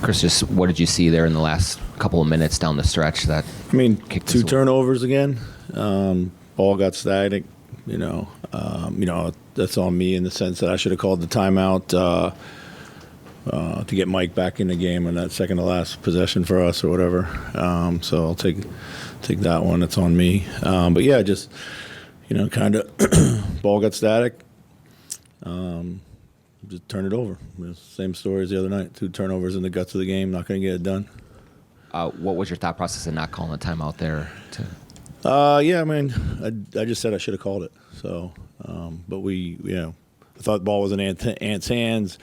Chris, just what did you see there in the last couple of minutes down the stretch that two turnovers again. Ball got static. That's on me in the sense that I should have called the timeout to get Mike back in the game on that second to last possession for us or whatever. So I'll take that one. It's on me. But yeah, just kind of ball got static. Just turn it over. Same story as the other night. 2 turnovers in the guts of the game. Not going to get it done. What was your thought process in not calling a timeout there? I just said I should have called it. So, but I thought the ball was in Ant's hands.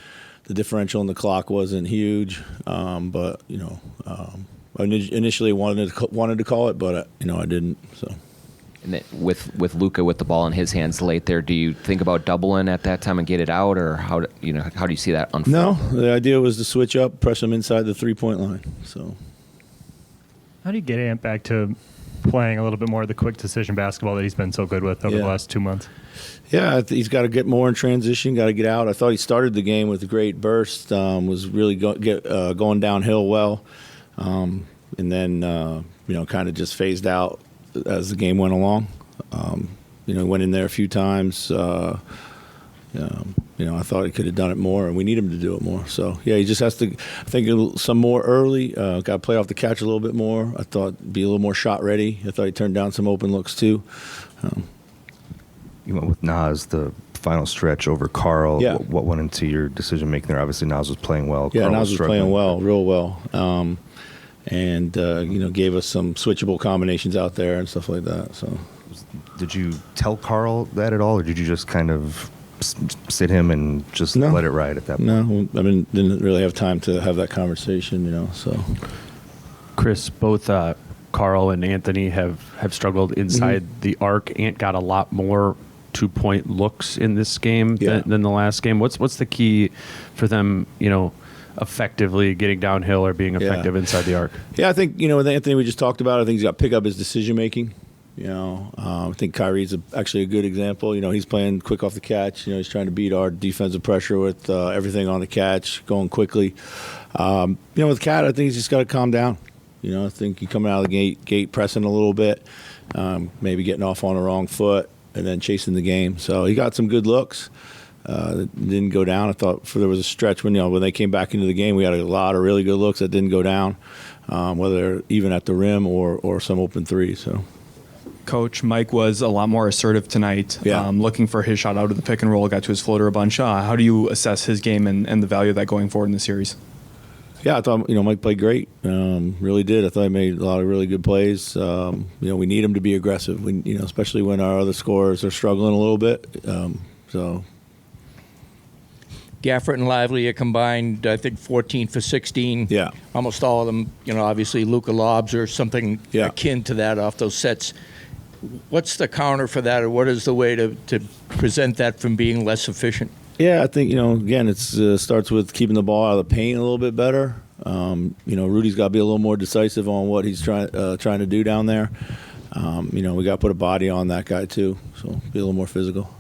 The differential in the clock wasn't huge. But I initially wanted to call it, but I didn't. So. And then with Luka with the ball in his hands late there, do you think about doubling at that time and get it out, or how do you see that unfold? No, the idea was to switch up, press him inside the 3-point line. So, how do you get Ant back to playing a little bit more of the quick decision basketball that he's been so good with over the last 2 months? Yeah, he's got to get more in transition, got to get out. I thought he started the game with a great burst, was really going downhill well, and then kind of just phased out as the game went along. Went in there a few times. I thought he could have done it more, and we need him to do it more. So, yeah, he just has to, I think, some more early. Got to play off the catch a little bit more. I thought be a little more shot ready. I thought he turned down some open looks, too. You went with Nas, the final stretch over Carl. Yeah. What went into your decision-making there? Obviously, Nas was playing well. Yeah, Carl Nas was struggling. playing well, real well. And gave us some switchable combinations out there and stuff like that. So, did you tell Carl that at all, or did you just kind of sit him and just let it ride at that point? No, didn't really have time to have that conversation, so. Chris, both Carl and Anthony have struggled inside the arc. Ant got a lot more 2-point looks in this game than the last game. What's the key for them, effectively getting downhill or being effective inside the arc? Yeah, I think, with Anthony we just talked about, I think he's got to pick up his decision-making. I think Kyrie's actually a good example. He's playing quick off the catch. He's trying to beat our defensive pressure with everything on the catch, going quickly. With Cat, I think he's just got to calm down. I think he coming out of the gate pressing a little bit, maybe getting off on the wrong foot, and then chasing the game. So he got some good looks. Didn't go down. I thought there was a stretch when they came back into the game, we had a lot of really good looks that didn't go down, whether even at the rim or some open threes. So, Coach, Mike was a lot more assertive tonight, looking for his shot out of the pick and roll, got to his floater a bunch. How do you assess his game and the value of that going forward in the series? Yeah, I thought Mike played great. Really did. I thought he made a lot of really good plays. We need him to be aggressive. Especially when our other scorers are struggling a little bit. Gafford and Lively are combined, I think, 14 for 16. Yeah. Almost all of them, obviously Luka lobs or something akin to that off those sets. What's the counter for that, or what is the way to present that from being less efficient? Yeah, I think, again, it starts with keeping the ball out of the paint a little bit better. Rudy's got to be a little more decisive on what he's trying to do down there. We got to put a body on that guy, too, so be a little more physical.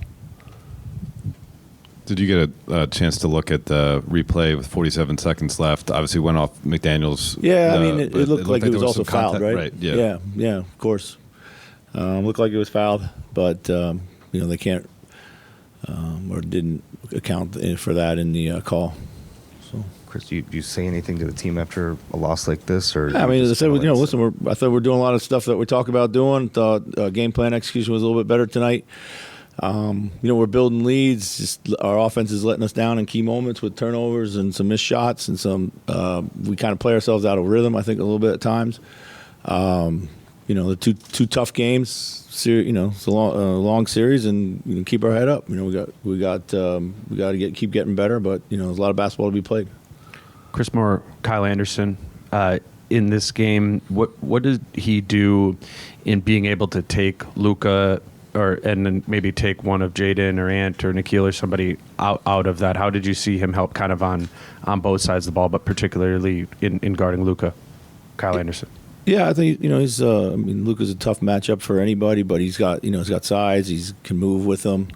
Did you get a chance to look at the replay with 47 seconds left? Obviously, went off McDaniels. Yeah, it looked like it was also fouled, right? Right. Yeah, of course. Looked like it was fouled, but they can't or didn't account for that in the call. So, Chris, do you say anything to the team after a loss like this? Or yeah, as I said, listen, I thought we're doing a lot of stuff that we talk about doing. Thought game plan execution was a little bit better tonight. We're building leads. Just our offense is letting us down in key moments with turnovers and some missed shots and some. We kind of play ourselves out of rhythm, I think, a little bit at times. The two tough games. It's a long series, and keep our head up. We got to keep getting better, but there's a lot of basketball to be played. Chris Moore, Kyle Anderson, in this game, what did he do in being able to take Luka? And then maybe take one of Jaden or Ant or Nikhil or somebody out of that? How did you see him help kind of on both sides of the ball, but particularly in guarding Luka, Kyle Anderson? Yeah, I think he's. Luka's a tough matchup for anybody, but he's got size. He can move with them.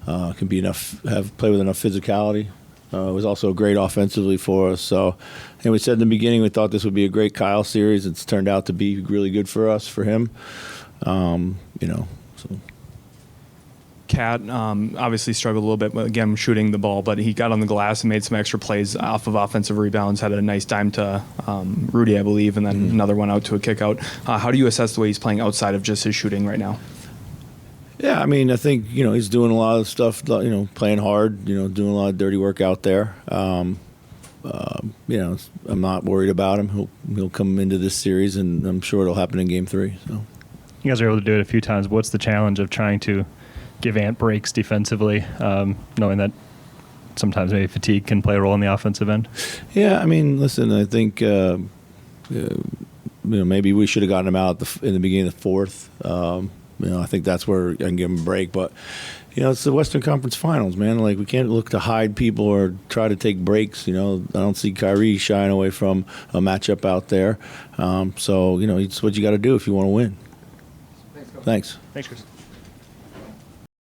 Can be play with enough physicality. Was also great offensively for us. So, and we said in the beginning we thought this would be a great Kyle series. It's turned out to be really good for us, for him. So. Cat obviously struggled a little bit, again, shooting the ball, but he got on the glass and made some extra plays off of offensive rebounds, had a nice dime to Rudy, I believe, and then another one out to a kick out. How do you assess the way he's playing outside of just his shooting right now? Yeah, I mean, I think, he's doing a lot of stuff, playing hard, doing a lot of dirty work out there. I'm not worried about him. He'll come into this series, and I'm sure it'll happen in Game 3. So, you guys are able to do it a few times. What's the challenge of trying to give Ant breaks defensively, knowing that sometimes maybe fatigue can play a role in the offensive end? Yeah, I mean, listen, I think maybe we should have gotten him out in the beginning of the fourth. I think that's where I can give him a break. But, it's the Western Conference Finals, man. Like, we can't look to hide people or try to take breaks. I don't see Kyrie shying away from a matchup out there. So, it's what you got to do if you want to win. Thanks. Thanks, Chris.